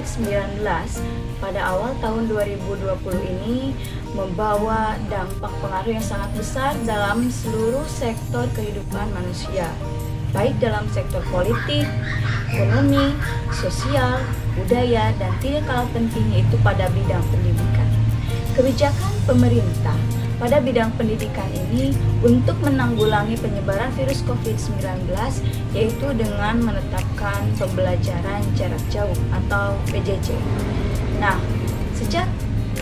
COVID-19 pada awal tahun 2020 ini membawa dampak pengaruh yang sangat besar dalam seluruh sektor kehidupan manusia, baik dalam sektor politik, ekonomi, sosial, budaya, dan tidak kalah pentingnya itu pada bidang pendidikan. Kebijakan pemerintah pada bidang pendidikan ini untuk menanggulangi penyebaran virus COVID-19 yaitu dengan menetapkan pembelajaran jarak jauh atau PJJ. Nah, sejak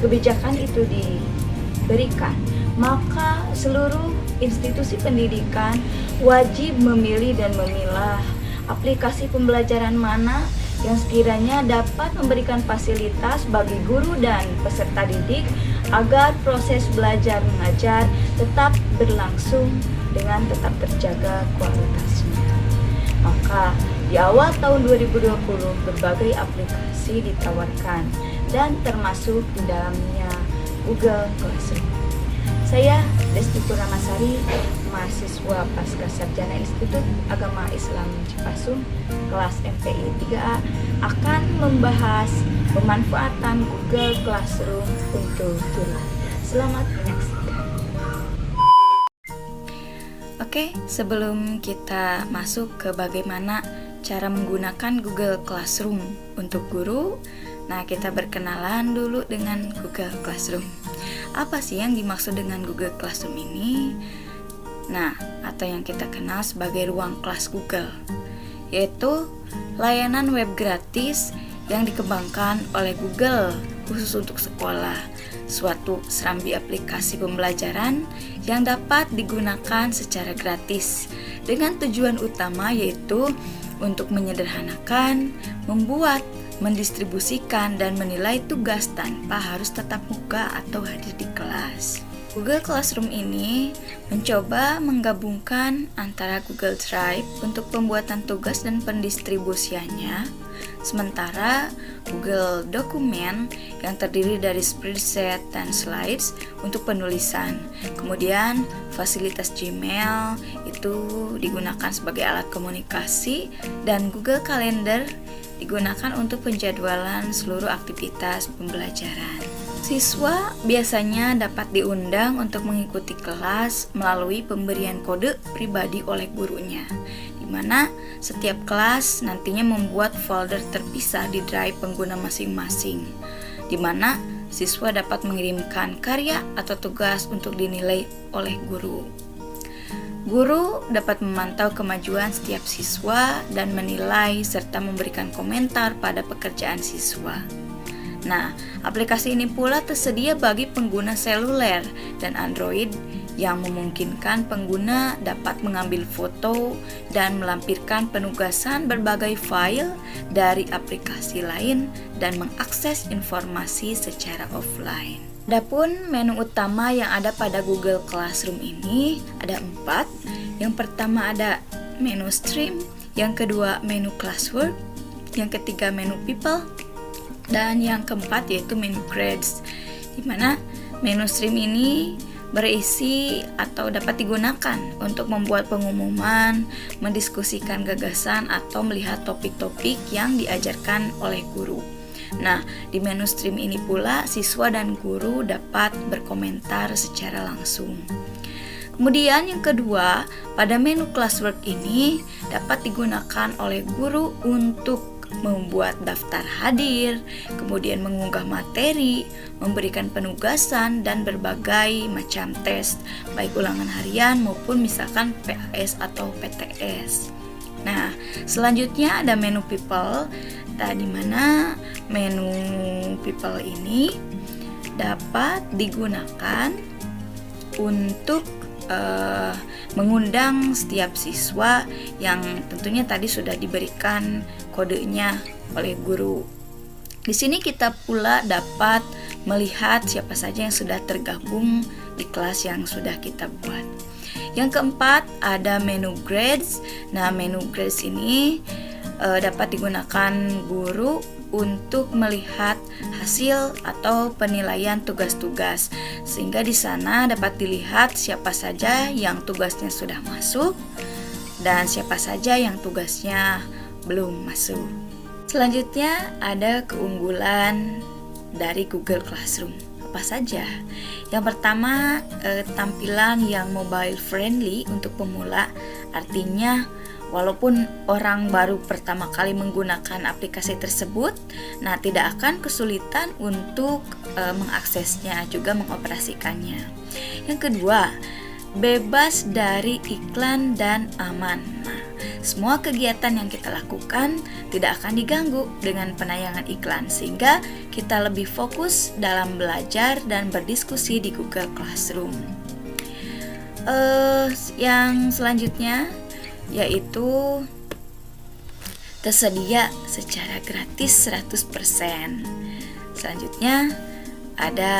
kebijakan itu diberikan, maka seluruh institusi pendidikan wajib memilih dan memilah aplikasi pembelajaran mana yang sekiranya dapat memberikan fasilitas bagi guru dan peserta didik agar proses belajar mengajar tetap berlangsung dengan tetap terjaga kualitasnya. Maka di awal tahun 2020 berbagai aplikasi ditawarkan dan termasuk di dalamnya Google Classroom. Saya Desti Purnamasari, mahasiswa Pasca Sarjana Institut Agama Islam Cipasung, kelas MPI 3A, akan membahas pemanfaatan Google Classroom untuk guru. Selamat menyaksikan. Oke, sebelum kita masuk ke bagaimana cara menggunakan Google Classroom untuk guru, nah kita berkenalan dulu dengan Google Classroom. Apa sih yang dimaksud dengan Google Classroom ini? Nah, atau yang kita kenal sebagai ruang kelas Google, yaitu layanan web gratis yang dikembangkan oleh Google khusus untuk sekolah, suatu serambi aplikasi pembelajaran yang dapat digunakan secara gratis dengan tujuan utama yaitu untuk menyederhanakan, membuat, mendistribusikan, dan menilai tugas tanpa harus tatap muka atau hadir di kelas. Google Classroom ini mencoba menggabungkan antara Google Drive untuk pembuatan tugas dan pendistribusiannya, sementara Google Dokumen yang terdiri dari spreadsheet dan slides untuk penulisan. Kemudian fasilitas Gmail itu digunakan sebagai alat komunikasi dan Google Calendar digunakan untuk penjadwalan seluruh aktivitas pembelajaran. Siswa biasanya dapat diundang untuk mengikuti kelas melalui pemberian kode pribadi oleh gurunya, di mana setiap kelas nantinya membuat folder terpisah di drive pengguna masing-masing, di mana siswa dapat mengirimkan karya atau tugas untuk dinilai oleh guru. Guru dapat memantau kemajuan setiap siswa dan menilai serta memberikan komentar pada pekerjaan siswa. Nah, aplikasi ini pula tersedia bagi pengguna seluler dan Android yang memungkinkan pengguna dapat mengambil foto dan melampirkan penugasan berbagai file dari aplikasi lain dan mengakses informasi secara offline. Adapun menu utama yang ada pada Google Classroom ini ada 4. Yang pertama ada menu Stream, yang kedua menu Classwork, yang ketiga menu People, dan yang keempat yaitu menu Grades, di mana menu Stream ini berisi atau dapat digunakan untuk membuat pengumuman, mendiskusikan gagasan, atau melihat topik-topik yang diajarkan oleh guru. Nah, di menu Stream ini pula siswa dan guru dapat berkomentar secara langsung. Kemudian yang kedua, pada menu Classwork ini dapat digunakan oleh guru untuk membuat daftar hadir, kemudian mengunggah materi, memberikan penugasan, dan berbagai macam tes, baik ulangan harian maupun misalkan PAS atau PTS. Nah, selanjutnya ada menu People, di mana menu People ini dapat digunakan untuk mengundang setiap siswa yang tentunya tadi sudah diberikan kodenya oleh guru. Di sini kita pula dapat melihat siapa saja yang sudah tergabung di kelas yang sudah kita buat. Yang keempat ada menu Grades. Nah, menu Grades ini dapat digunakan guru untuk melihat hasil atau penilaian tugas-tugas, sehingga di sana dapat dilihat siapa saja yang tugasnya sudah masuk dan siapa saja yang tugasnya belum masuk. Selanjutnya ada keunggulan dari Google Classroom. Apa saja? Yang pertama, tampilan yang mobile friendly untuk pemula. Artinya walaupun orang baru pertama kali menggunakan aplikasi tersebut, nah tidak akan kesulitan untuk mengaksesnya, juga mengoperasikannya. Yang kedua, bebas dari iklan dan aman. Nah, semua kegiatan yang kita lakukan tidak akan diganggu dengan penayangan iklan, sehingga kita lebih fokus dalam belajar dan berdiskusi di Google Classroom. Yang selanjutnya yaitu tersedia secara gratis 100%. Selanjutnya ada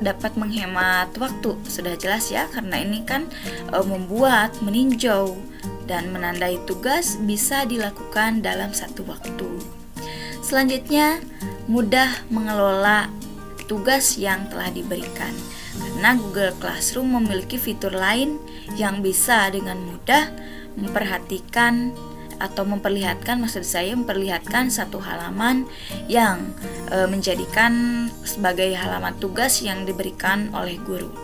dapat menghemat waktu. Sudah jelas ya, karena ini kan membuat, meninjau dan menandai tugas bisa dilakukan dalam satu waktu. Selanjutnya, mudah mengelola tugas yang telah diberikan, karena Google Classroom memiliki fitur lain yang bisa dengan mudah memperhatikan atau memperlihatkan satu halaman yang menjadikan sebagai halaman tugas yang diberikan oleh guru.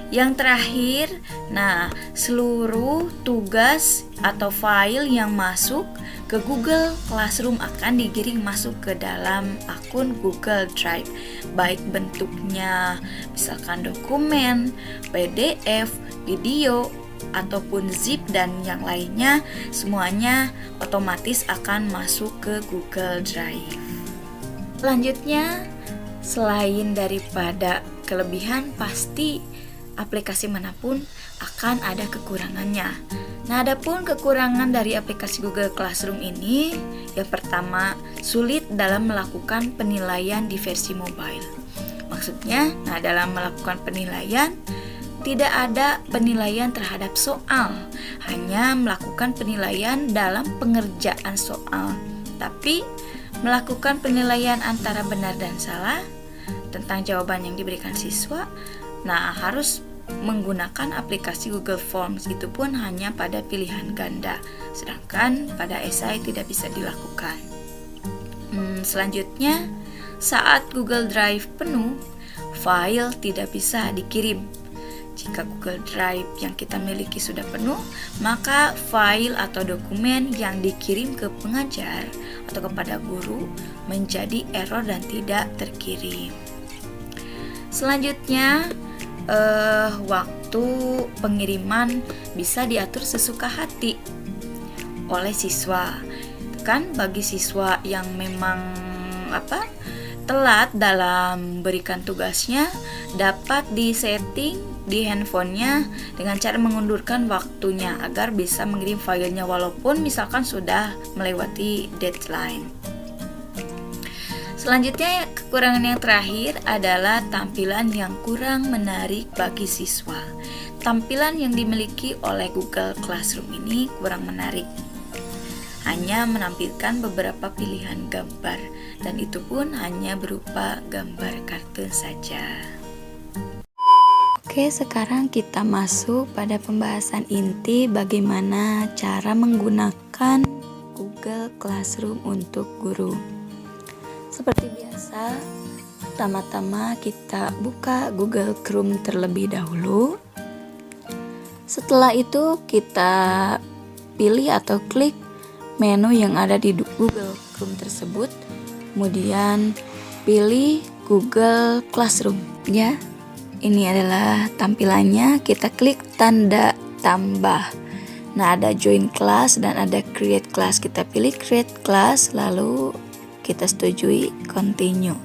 Yang terakhir, nah, seluruh tugas atau file yang masuk ke Google Classroom akan digiring masuk ke dalam akun Google Drive, baik bentuknya misalkan dokumen, PDF, video, ataupun zip dan yang lainnya, semuanya otomatis akan masuk ke Google Drive. Selanjutnya, selain daripada kelebihan, pasti aplikasi manapun akan ada kekurangannya. Nah, adapun kekurangan dari aplikasi Google Classroom ini, yang pertama, sulit dalam melakukan penilaian di versi mobile. Maksudnya, dalam melakukan penilaian tidak ada penilaian terhadap soal, hanya melakukan penilaian dalam pengerjaan soal, tapi melakukan penilaian antara benar dan salah tentang jawaban yang diberikan siswa, harus menggunakan aplikasi Google Forms, itu pun hanya pada pilihan ganda, sedangkan pada esai tidak bisa dilakukan. Selanjutnya, saat Google Drive penuh, file tidak bisa dikirim. Jika Google Drive yang kita miliki sudah penuh, maka file atau dokumen yang dikirim ke pengajar atau kepada guru menjadi error dan tidak terkirim. Selanjutnya, waktu pengiriman bisa diatur sesuka hati oleh siswa. Kan bagi siswa yang memang telat dalam berikan tugasnya, dapat disetting di handphonenya dengan cara mengundurkan waktunya agar bisa mengirim filenya walaupun misalkan sudah melewati deadline. Selanjutnya, kekurangan yang terakhir adalah tampilan yang kurang menarik bagi siswa. Tampilan yang dimiliki oleh Google Classroom ini kurang menarik, hanya menampilkan beberapa pilihan gambar, dan itu pun hanya berupa gambar kartun saja. Oke, sekarang kita masuk pada pembahasan inti bagaimana cara menggunakan Google Classroom untuk guru. Seperti biasa, pertama-tama kita buka Google Chrome terlebih dahulu. Setelah itu kita pilih atau klik menu yang ada di Google Chrome tersebut, kemudian pilih Google Classroom ya. Ini adalah tampilannya, kita klik tanda tambah. Nah, ada join class dan ada create class. Kita pilih create class, lalu kita setujui continue.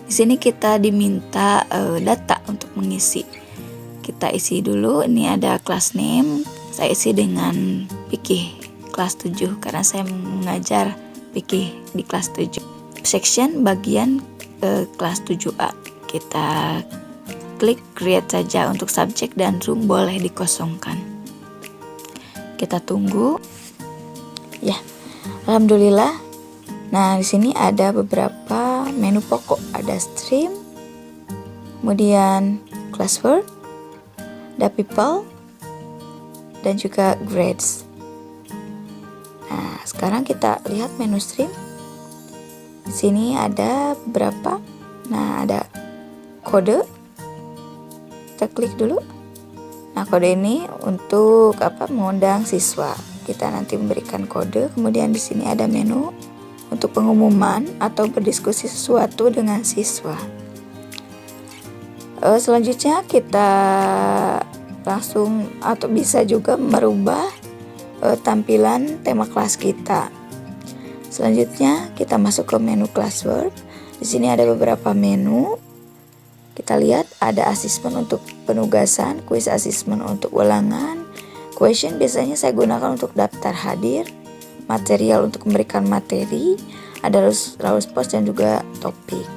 Di sini kita diminta data untuk mengisi. Kita isi dulu, ini ada class name, saya isi dengan Fikih kelas 7 karena saya mengajar Fikih di kelas 7. Section bagian kelas 7A. Kita klik create saja, untuk subjek dan room boleh dikosongkan. Kita tunggu. Ya, alhamdulillah. Nah, di sini ada beberapa menu pokok, ada stream, kemudian classwork, ada people, dan juga grades. Nah, sekarang kita lihat menu stream. Di sini ada berapa? Nah, ada kode. Kita klik dulu. Nah, kode ini untuk mengundang siswa. Kita nanti memberikan kode. Kemudian di sini ada menu untuk pengumuman atau berdiskusi sesuatu dengan siswa. Selanjutnya kita langsung atau bisa juga merubah tampilan tema kelas kita. Selanjutnya kita masuk ke menu classwork. Di sini ada beberapa menu. Kita lihat ada asesmen untuk penugasan, quiz asesmen untuk ulangan, question biasanya saya gunakan untuk daftar hadir, material untuk memberikan materi, ada rules post dan juga topik.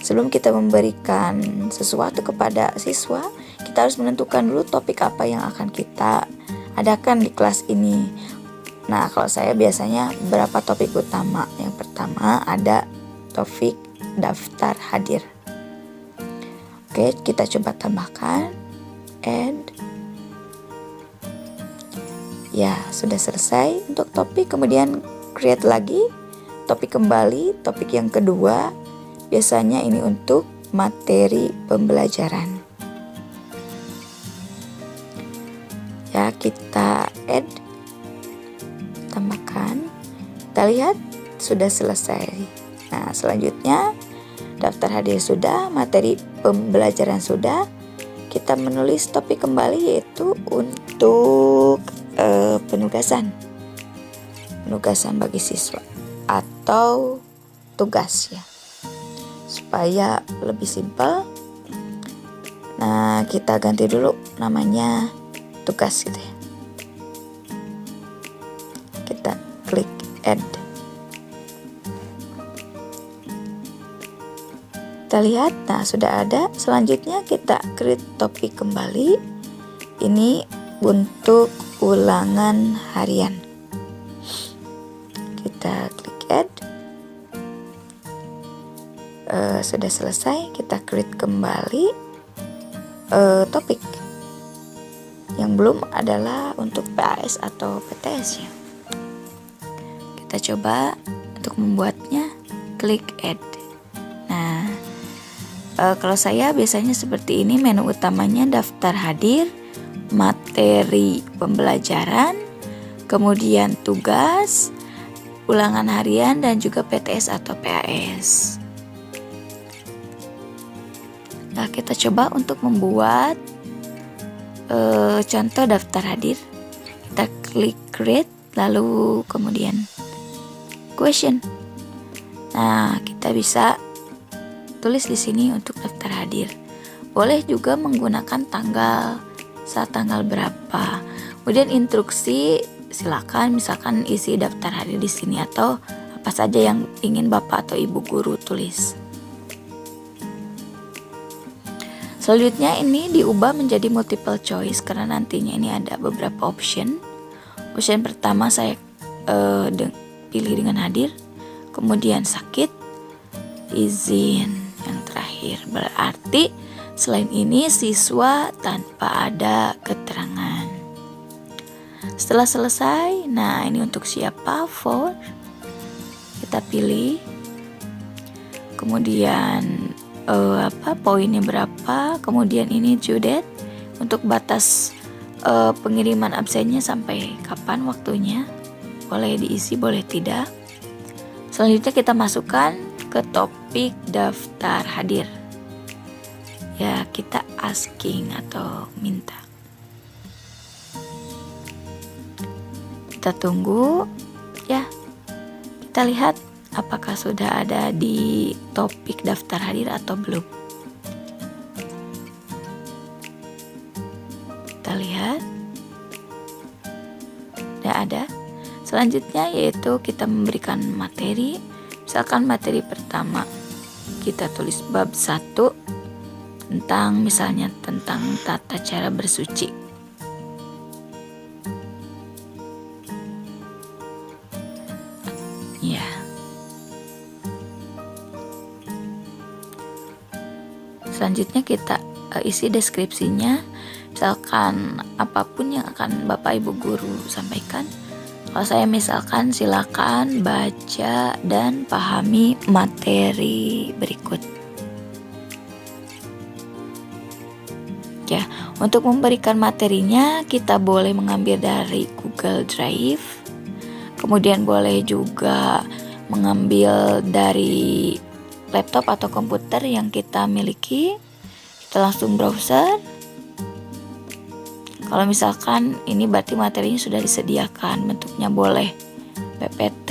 Sebelum kita memberikan sesuatu kepada siswa, kita harus menentukan dulu topik apa yang akan kita adakan di kelas ini. Nah, kalau saya biasanya berapa topik utama. Yang pertama ada topik daftar hadir. Oke, kita coba tambahkan add. Ya, sudah selesai untuk topik. Kemudian create lagi topik kembali. Topik yang kedua biasanya ini untuk materi pembelajaran. Ya, kita add, tambahkan. Kita lihat sudah selesai. Nah, selanjutnya daftar hadir sudah, materi pembelajaran sudah. Kita menulis topik kembali yaitu untuk penugasan bagi siswa atau tugas ya, supaya lebih simpel. Nah, kita ganti dulu namanya tugas gitu ya. Kita klik add. Kita lihat, nah sudah ada. Selanjutnya kita create topik kembali. Ini untuk ulangan harian. Kita klik add. Sudah selesai. Kita create kembali topik. Yang belum adalah untuk PAS atau PTS ya. Kita coba untuk membuatnya, klik add. Nah, kalau saya biasanya seperti ini, menu utamanya daftar hadir, materi pembelajaran, kemudian tugas, ulangan harian, dan juga PTS atau PAS. Nah, kita coba untuk membuat contoh daftar hadir. Kita klik create, lalu kemudian question. Nah, kita bisa tulis di sini untuk daftar hadir. Boleh juga menggunakan saat tanggal berapa. Kemudian instruksi silakan misalkan isi daftar hadir di sini atau apa saja yang ingin Bapak atau Ibu guru tulis. Selanjutnya ini diubah menjadi multiple choice karena nantinya ini ada beberapa option. Option pertama saya pilih dengan hadir, kemudian sakit, izin. Yang terakhir berarti selain ini siswa tanpa ada keterangan. Setelah selesai, nah ini untuk siapa? For. Kita pilih. Kemudian poinnya berapa? Kemudian ini due date untuk batas pengiriman absennya sampai kapan waktunya. Boleh diisi, boleh tidak. Selanjutnya kita masukkan ke topik daftar hadir. Ya, kita asking atau minta. Kita tunggu ya. Kita lihat apakah sudah ada di topik daftar hadir atau belum. Kita lihat. Sudah ada. Selanjutnya yaitu kita memberikan materi. Misalkan materi pertama kita tulis bab 1 tentang misalnya tentang tata cara bersuci. Ya. Selanjutnya kita isi deskripsinya. Misalkan apapun yang akan Bapak Ibu guru sampaikan. Kalau saya misalkan silakan baca dan pahami materi berikut. Ya, untuk memberikan materinya kita boleh mengambil dari Google Drive. Kemudian boleh juga mengambil dari laptop atau komputer yang kita miliki. Kita langsung browser. Kalau misalkan ini berarti materinya sudah disediakan, bentuknya boleh PPT,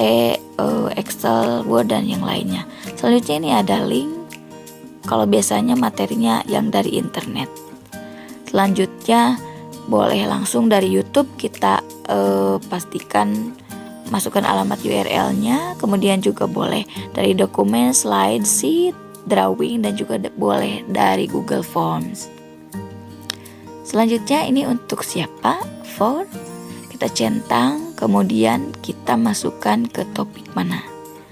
Excel, Word, dan yang lainnya. Selanjutnya ini ada link. Kalau biasanya materinya yang dari internet. Selanjutnya boleh langsung dari YouTube, kita pastikan masukkan alamat URL-nya. Kemudian juga boleh dari dokumen, slide, sheet, drawing, dan juga boleh dari Google Forms. Selanjutnya ini untuk siapa? For. Kita centang, kemudian kita masukkan ke topik mana?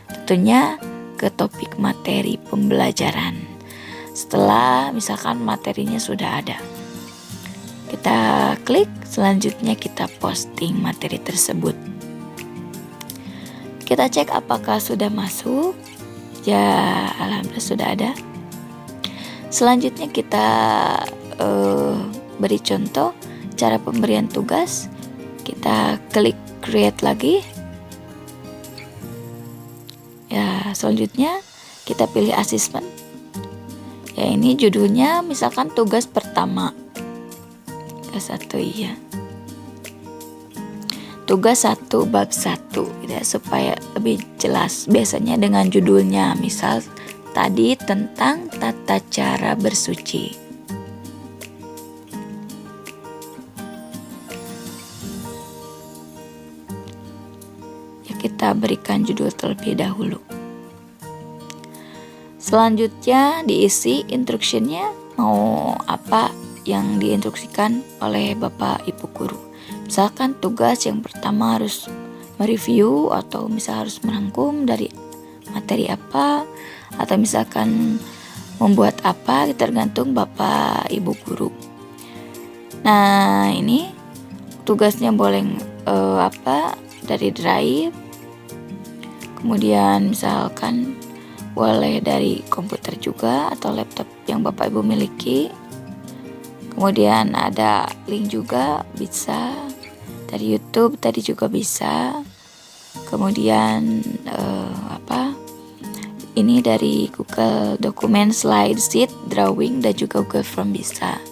Tentunya ke topik materi pembelajaran. Setelah misalkan materinya sudah ada, kita klik, selanjutnya kita posting materi tersebut. Kita cek apakah sudah masuk. Ya, alhamdulillah sudah ada. Selanjutnya kita beri contoh cara pemberian tugas. Kita klik create lagi. Ya, selanjutnya kita pilih assessment. Ya, ini judulnya misalkan tugas pertama. Tugas 1 ya. Tugas 1 bab 1 ya, supaya lebih jelas. Biasanya dengan judulnya, misal tadi tentang tata cara bersuci. Kita berikan judul terlebih dahulu. Selanjutnya diisi instruksinya, mau apa yang diinstruksikan oleh Bapak Ibu guru. Misalkan tugas yang pertama harus mereview atau misal harus merangkum dari materi apa, atau misalkan membuat apa, tergantung Bapak Ibu guru. Nah, ini tugasnya boleh dari Drive. Kemudian misalkan boleh dari komputer juga atau laptop yang Bapak Ibu miliki. Kemudian ada link juga, bisa dari YouTube tadi juga bisa. Kemudian ini dari Google Dokumen, Slide, Sheet, Drawing, dan juga Google Form bisa.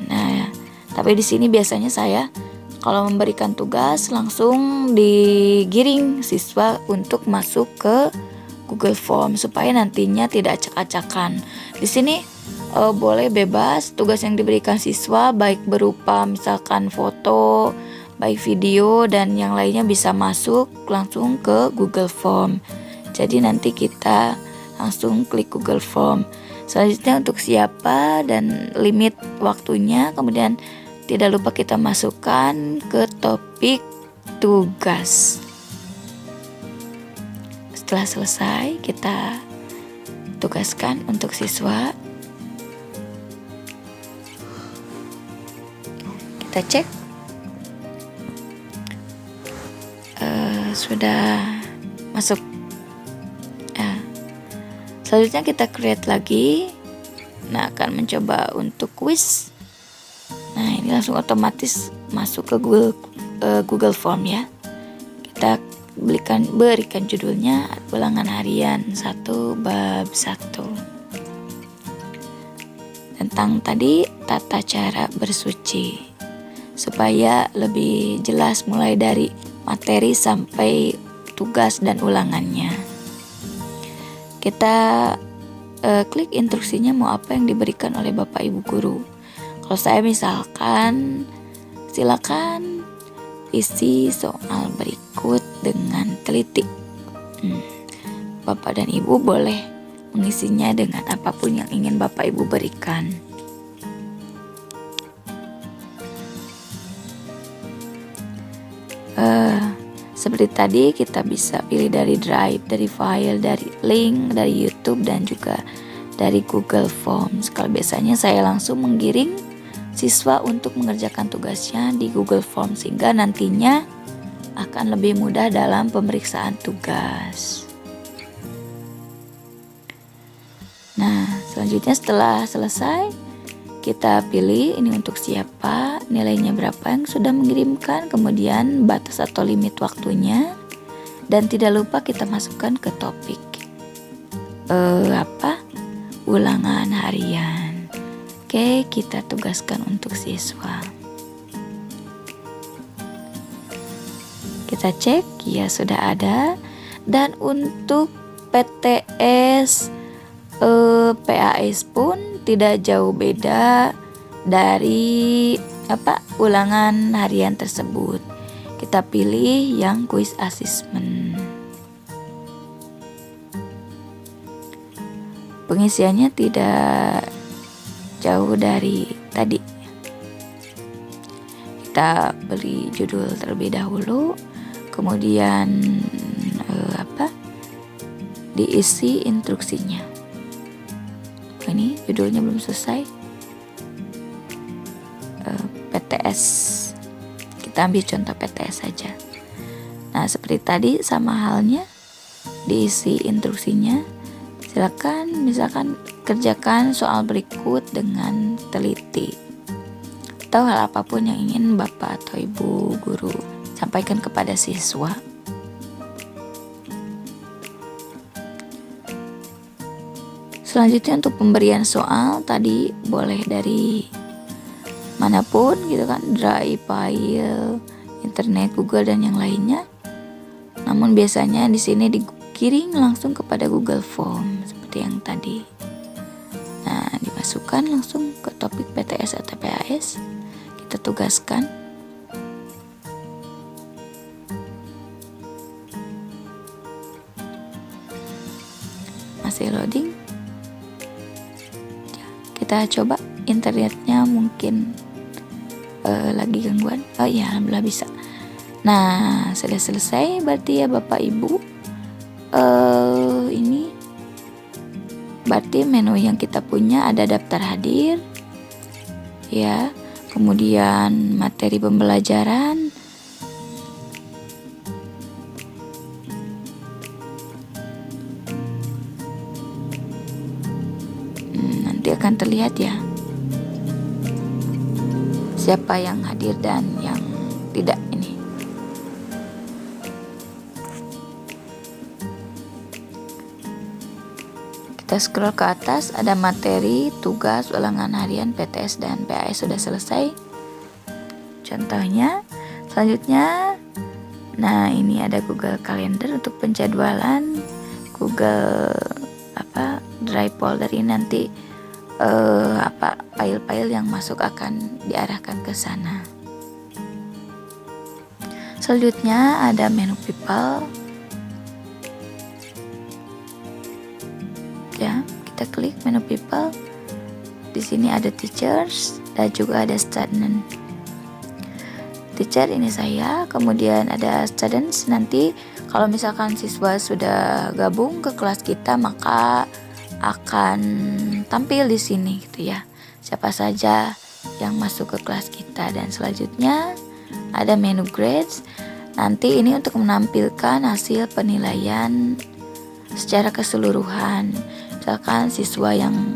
Nah, tapi di sini biasanya saya kalau memberikan tugas langsung digiring siswa untuk masuk ke Google Form supaya nantinya tidak acak-acakan. Di sini boleh bebas tugas yang diberikan siswa, baik berupa misalkan foto, baik video, dan yang lainnya bisa masuk langsung ke Google Form. Jadi nanti kita langsung klik Google Form. Selanjutnya untuk siapa dan limit waktunya, kemudian tidak lupa kita masukkan ke topik tugas. Setelah selesai, kita tugaskan untuk siswa. Kita cek sudah masuk. Selanjutnya kita create lagi. Nah, akan mencoba untuk quiz. Nah, ini langsung otomatis masuk ke Google Form ya. Kita berikan judulnya ulangan harian 1 bab 1. Tentang tadi tata cara bersuci. Supaya lebih jelas mulai dari materi sampai tugas dan ulangannya. Kita klik instruksinya mau apa yang diberikan oleh Bapak Ibu guru. Kalau saya misalkan, silakan isi soal berikut dengan teliti. Bapak dan Ibu boleh mengisinya dengan apapun yang ingin Bapak Ibu berikan. Seperti tadi kita bisa pilih dari Drive, dari file, dari link, dari YouTube, dan juga dari Google Forms. Kalau biasanya saya langsung menggiring siswa untuk mengerjakan tugasnya di Google Form, sehingga nantinya akan lebih mudah dalam pemeriksaan tugas. Nah, selanjutnya setelah selesai, kita pilih ini untuk siapa, nilainya berapa yang sudah mengirimkan, kemudian batas atau limit waktunya, dan tidak lupa kita masukkan ke topik ulangan harian. Oke, kita tugaskan untuk siswa. Kita cek, ya sudah ada. Dan untuk PTS PAS pun tidak jauh beda dari ulangan harian tersebut. Kita pilih yang quiz assessment. Pengisiannya tidak jauh dari tadi. Kita beri judul terlebih dahulu, kemudian diisi instruksinya. Ini judulnya belum selesai. PTS. Kita ambil contoh PTS saja. Nah, seperti tadi sama halnya diisi instruksinya. Silakan misalkan kerjakan soal berikut dengan teliti. Atau hal apapun yang ingin Bapak atau Ibu guru sampaikan kepada siswa. Selanjutnya untuk pemberian soal tadi boleh dari manapun gitu kan, Drive, file, internet, Google dan yang lainnya. Namun biasanya di sini dikirim langsung kepada Google Form seperti yang tadi. Nah, dimasukkan langsung ke topik PTS atau PAS. Kita tugaskan. Masih loading. Kita coba internetnya mungkin lagi gangguan. Oh iya, alhamdulillah bisa. Nah, sudah selesai berarti ya Bapak Ibu. Ini berarti menu yang kita punya ada daftar hadir, ya, kemudian materi pembelajaran, nanti akan terlihat ya siapa yang hadir dan yang tidak ini. Kita scroll ke atas, ada materi, tugas, ulangan harian, PTS dan PAS sudah selesai. Contohnya, selanjutnya, nah ini ada Google Calendar untuk penjadwalan, Google Drive folder ini nanti file-file yang masuk akan diarahkan ke sana. Selanjutnya ada menu people. Ya, kita klik menu people. Di sini ada teachers dan juga ada student. Teacher ini saya, kemudian ada students. Nanti kalau misalkan siswa sudah gabung ke kelas kita, maka akan tampil di sini gitu ya. Siapa saja yang masuk ke kelas kita. Dan selanjutnya ada menu grades. Nanti ini untuk menampilkan hasil penilaian secara keseluruhan. Misalkan siswa yang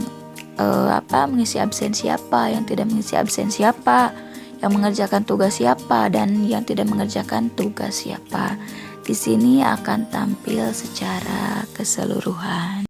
mengisi absen siapa, yang tidak mengisi absen siapa, yang mengerjakan tugas siapa, dan yang tidak mengerjakan tugas siapa. Di sini akan tampil secara keseluruhan.